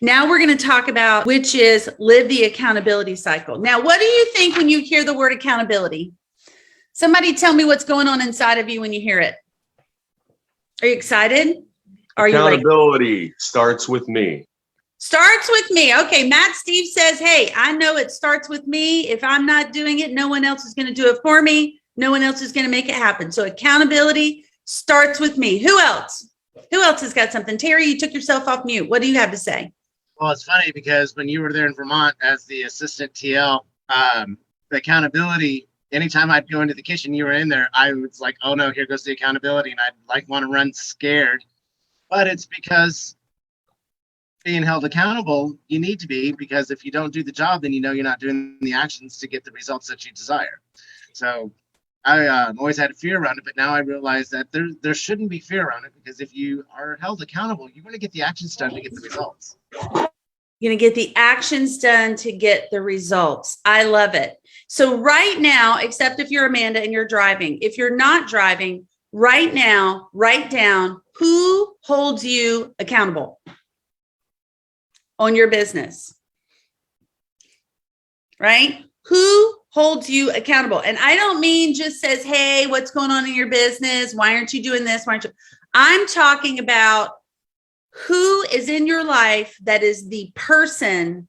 Now we're going to talk about, which is live the accountability cycle. Now, what do you think when you hear the word accountability? Somebody tell me what's going on inside of you when you hear it. Are you excited? Are you like, Accountability starts with me. starts with me. Okay, Matt Steve says, hey, I know it starts with me. If I'm not doing it, no one else is going to do it for me. No one else is going to make it happen. So accountability starts with me. Who else? Who else has got something? Terry, you took yourself off mute. What do you have to say? Well, it's funny because when you were there in Vermont as the assistant TL, the accountability, anytime I'd go into the kitchen, you were in there, I was like, oh no, here goes the accountability. And I'd like want to run scared. But it's because being held accountable, you need to be, because if you don't do the job, then you know you're not doing the actions to get the results that you desire. So I always had a fear around it, but now I realize that there shouldn't be fear around it, because if you are held accountable, you're going to get the actions done to get the results. You're going to get the actions done to get the results. I love it. So right now, except if you're Amanda and you're driving, if you're not driving, right now, write down who holds you accountable on your business, right? Who holds you accountable? And I don't mean just says, hey, what's going on in your business? Why aren't you doing this? Why aren't you? I'm talking about who is in your life that is the person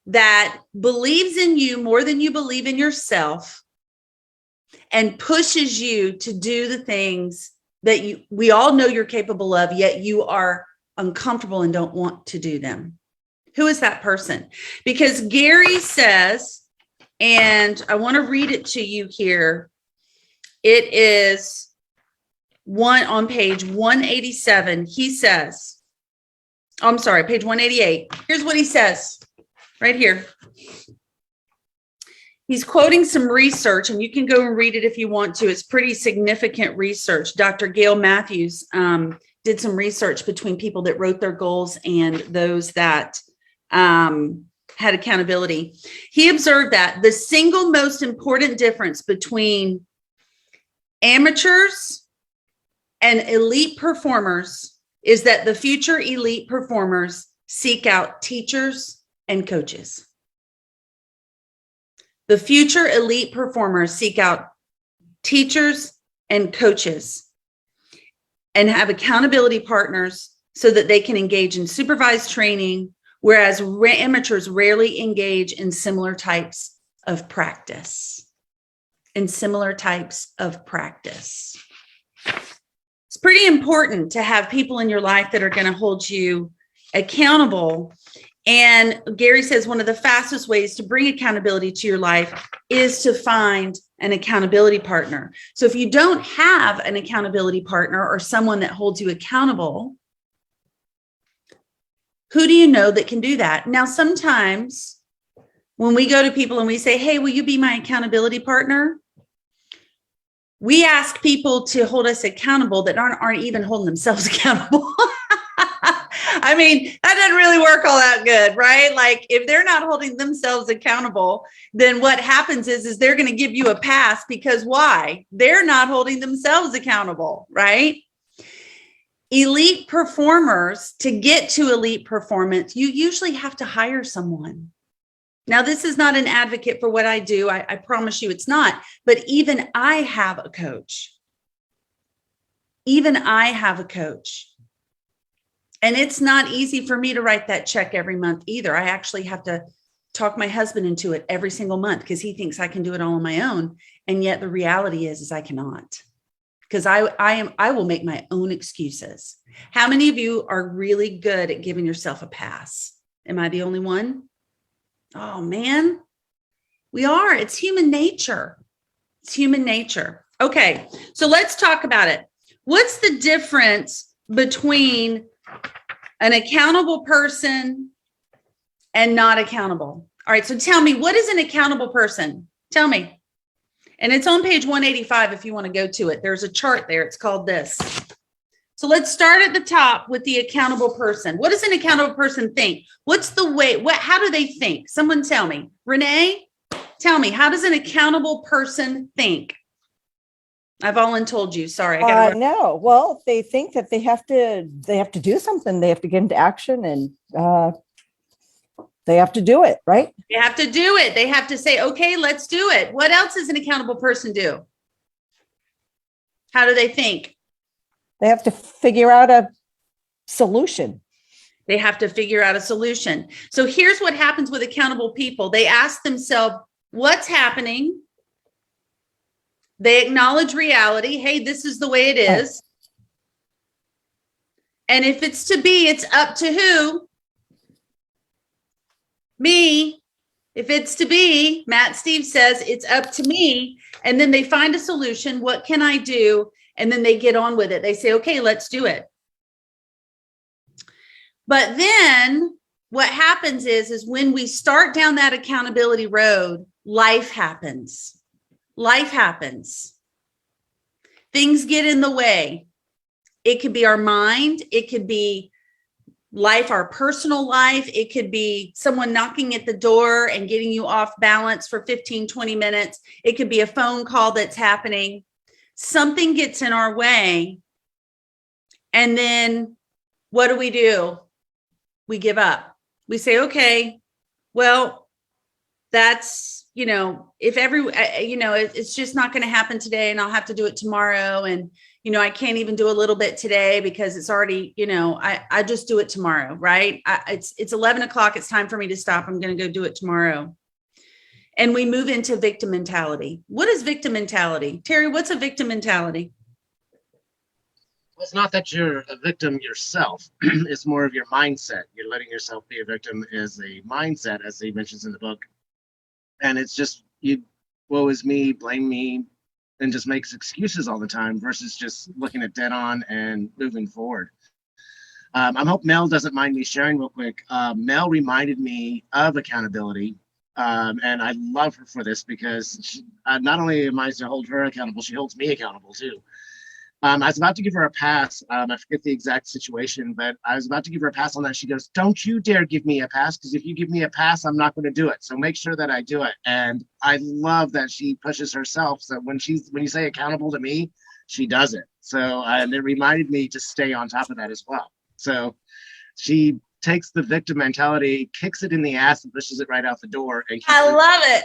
that believes in you more than you believe in yourself and pushes you to do the things that we all know you're capable of, yet you are uncomfortable and don't want to do them. Who is that person? Because Gary says, and I want to read it to you here. It is on page 187. He says, I'm sorry, page 188. Here's what he says right here. He's quoting some research, and you can go and read it if you want to. It's pretty significant research. Dr. Gail Matthews did some research between people that wrote their goals and those that had accountability. He observed that the single most important difference between amateurs and elite performers is that the future elite performers seek out teachers and coaches. The future elite performers seek out teachers and coaches and have accountability partners so that they can engage in supervised training, whereas amateurs rarely engage in similar types of practice. It's pretty important to have people in your life that are going to hold you accountable. And Gary says one of the fastest ways to bring accountability to your life is to find an accountability partner. So if you don't have an accountability partner or someone that holds you accountable, who do you know that can do that? Now, sometimes when we go to people and we say, hey, will you be my accountability partner? We ask people to hold us accountable that aren't even holding themselves accountable. I mean, that doesn't really work all that good, right? Like if they're not holding themselves accountable, then what happens is they're going to give you a pass because why? They're not holding themselves accountable, right? Elite performers, to get to elite performance, you usually have to hire someone. Now, this is not an advocate for what I do. I promise you it's not. But even I have a coach. And it's not easy for me to write that check every month either. I actually have to talk my husband into it every single month because he thinks I can do it all on my own. And yet the reality is I cannot. Because I will make my own excuses. How many of you are really good at giving yourself a pass? Am I the only one? Oh man, we are. It's human nature. Okay, so let's talk about it. What's the difference between an accountable person and not accountable? All right, so tell me, what is an accountable person? Tell me. And it's on page 185 if you want to go to it. There's a chart there. It's called this. So let's start at the top with the accountable person. What does an accountable person think? What's the way? How do they think? Someone tell me. Renee, tell me, how does an accountable person think? I've told you. Sorry. No. Well, they think that they have to do something. They have to get into action and They have to do it, right? They have to do it. They have to say, okay, let's do it. What else does an accountable person do? How do they think? They have to figure out a solution. They have to figure out a solution. So here's what happens with accountable people. They ask themselves, what's happening? They acknowledge reality. Hey, this is the way it is. And if it's to be, it's up to who? Me. If it's to be, Matt Steve says, it's up to me. And then they find a solution. What can I do? And then they get on with it. They say, okay, let's do it. But then what happens is when we start down that accountability road, life happens. Life happens. Things get in the way. It could be our mind. It could be life, our personal life. It could be someone knocking at the door and getting you off balance for 15, 20 minutes. It could be a phone call that's happening. Something gets in our way. And then what do? We give up. We say, okay, well, that's, if it's just not going to happen today and I'll have to do it tomorrow. And, I can't even do a little bit today because it's already, I just do it tomorrow, right? It's 11 o'clock. It's time for me to stop. I'm going to go do it tomorrow. And we move into victim mentality. What is victim mentality? Terry, what's a victim mentality? Well, it's not that you're a victim yourself. It's more of your mindset. You're letting yourself be a victim as a mindset, as he mentions in the book. And it's just, woe is me, blame me, and just makes excuses all the time versus just looking at dead on and moving forward. I hope Mel doesn't mind me sharing real quick. Mel reminded me of accountability. And I love her for this because she, not only am I to hold her accountable, she holds me accountable too. I was about to give her a pass. I forget the exact situation, but I was about to give her a pass on that. She goes, don't you dare give me a pass, because if you give me a pass, I'm not going to do it. So make sure that I do it. And I love that she pushes herself. So when you say accountable to me, she does it. So and it reminded me to stay on top of that as well. So she takes the victim mentality, kicks it in the ass, and pushes it right out the door. And I love it.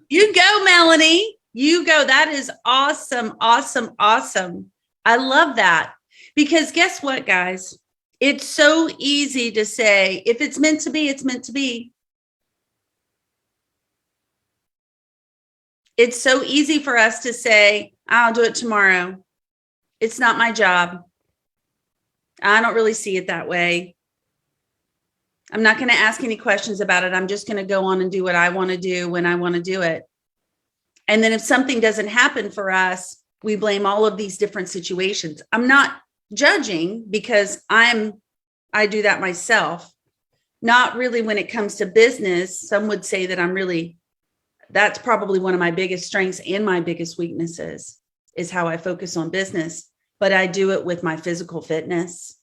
You go, Melanie. You go. That is awesome. Awesome. Awesome. I love that, because guess what, guys? It's so easy to say, if it's meant to be, it's meant to be. It's so easy for us to say, I'll do it tomorrow. It's not my job. I don't really see it that way. I'm not going to ask any questions about it. I'm just going to go on and do what I want to do when I want to do it. And then if something doesn't happen for us, we blame all of these different situations. I'm not judging, because I do that myself. Not really when it comes to business. Some would say that that's probably one of my biggest strengths and my biggest weaknesses, is how I focus on business. But I do it with my physical fitness,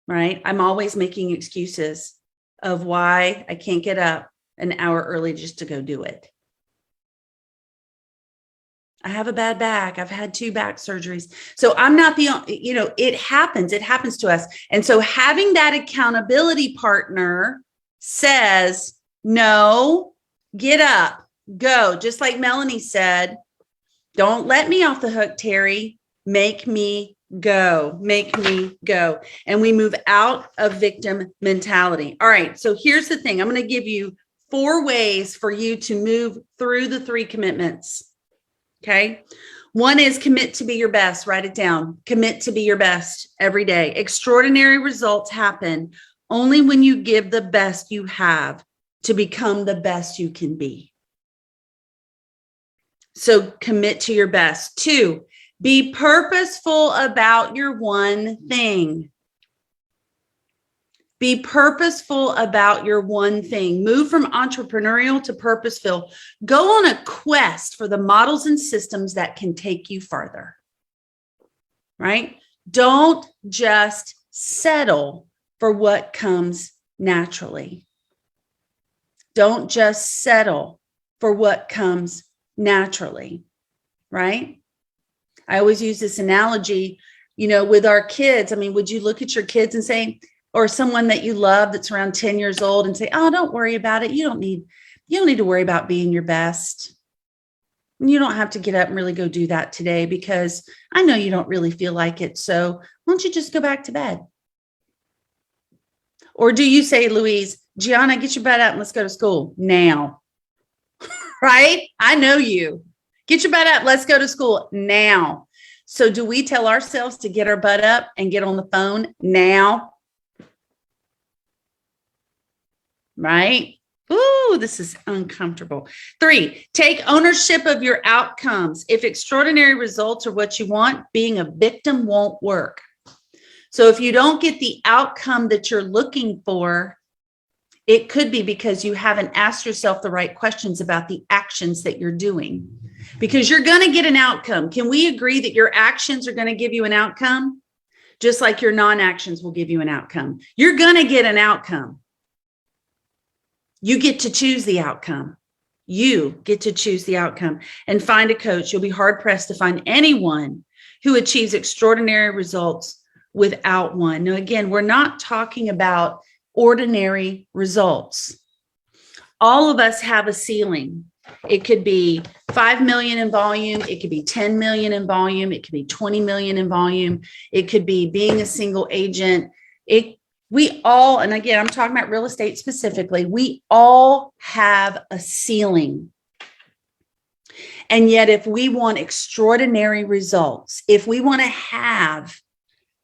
right? I'm always making excuses of why I can't get up an hour early just to go do it. I have a bad back. I've had 2 back surgeries. So I'm not the only, it happens to us. And so having that accountability partner says, no, get up, go. Just like Melanie said, don't let me off the hook, Terry. Make me go. Make me go. And we move out of victim mentality. All right. So here's the thing. I'm going to give you 4 ways for you to move through the 3 commitments. Okay. 1 is commit to be your best. Write it down. Commit to be your best every day. Extraordinary results happen only when you give the best you have to become the best you can be. So commit to your best. 2, be purposeful about your one thing. Be purposeful about your one thing. Move from entrepreneurial to purposeful. Go on a quest for the models and systems that can take you farther, right? Don't just settle for what comes naturally. Don't just settle for what comes naturally, right? I always use this analogy, with our kids. I mean, would you look at your kids and say, or someone that you love that's around 10 years old and say, oh, don't worry about it. You don't need to worry about being your best. You don't have to get up and really go do that today because I know you don't really feel like it. So why don't you just go back to bed? Or do you say, Louise, Gianna, get your butt up and let's go to school now? Right? I know you. Get your butt up. Let's go to school now. So do we tell ourselves to get our butt up and get on the phone now? Right? Ooh, this is uncomfortable. 3, take ownership of your outcomes. If extraordinary results are what you want, being a victim won't work. So if you don't get the outcome that you're looking for, it could be because you haven't asked yourself the right questions about the actions that you're doing. Because you're going to get an outcome. Can we agree that your actions are going to give you an outcome? Just like your non-actions will give you an outcome. You're going to get an outcome. You get to choose the outcome. You get to choose the outcome and find a coach. You'll be hard pressed to find anyone who achieves extraordinary results without one. Now, again, we're not talking about ordinary results. All of us have a ceiling. It could be 5 million in volume. It could be 10 million in volume. It could be 20 million in volume. It could be being a single agent. We all, and again, I'm talking about real estate specifically, we all have a ceiling. And yet, if we want extraordinary results, if we want to have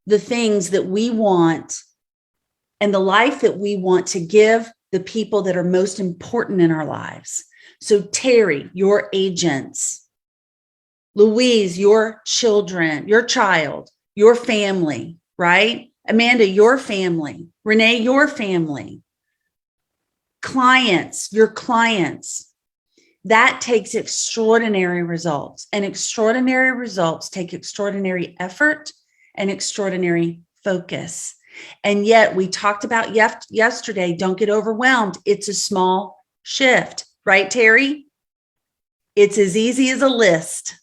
the things that we want and the life that we want to give the people that are most important in our lives. So Terry, your agents, Louise, your children, your child, your family, right? Amanda, your family, Renee, your family, clients, your clients, that takes extraordinary results, and extraordinary results take extraordinary effort and extraordinary focus. And yet we talked about yesterday, don't get overwhelmed. It's a small shift, right, Terry? It's as easy as a list.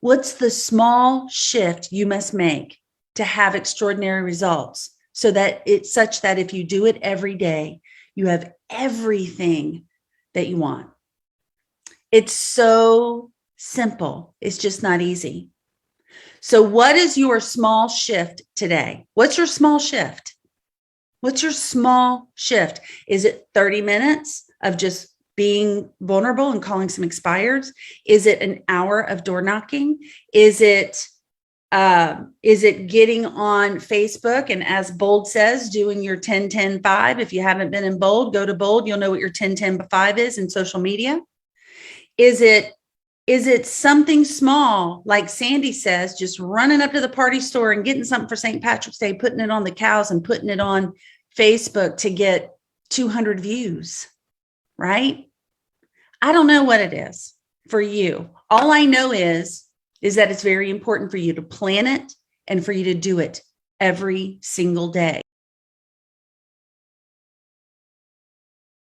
What's the small shift you must make to have extraordinary results so that it's such that if you do it every day, you have everything that you want? It's so simple. It's just not easy. So what is your small shift today? What's your small shift? What's your small shift? Is it 30 minutes of just being vulnerable and calling some expireds? Is it an hour of door knocking? Is it getting on Facebook and, as Bold says, doing your 10-10-5? If you haven't been in Bold, go to Bold. You'll know what your 10-10-5 is in social media. Is it something small, like Sandy says, just running up to the party store and getting something for St. Patrick's Day, putting it on the cows and putting it on Facebook to get 200 views, right? I don't know what it is for you. All I know is that it's very important for you to plan it and for you to do it every single day.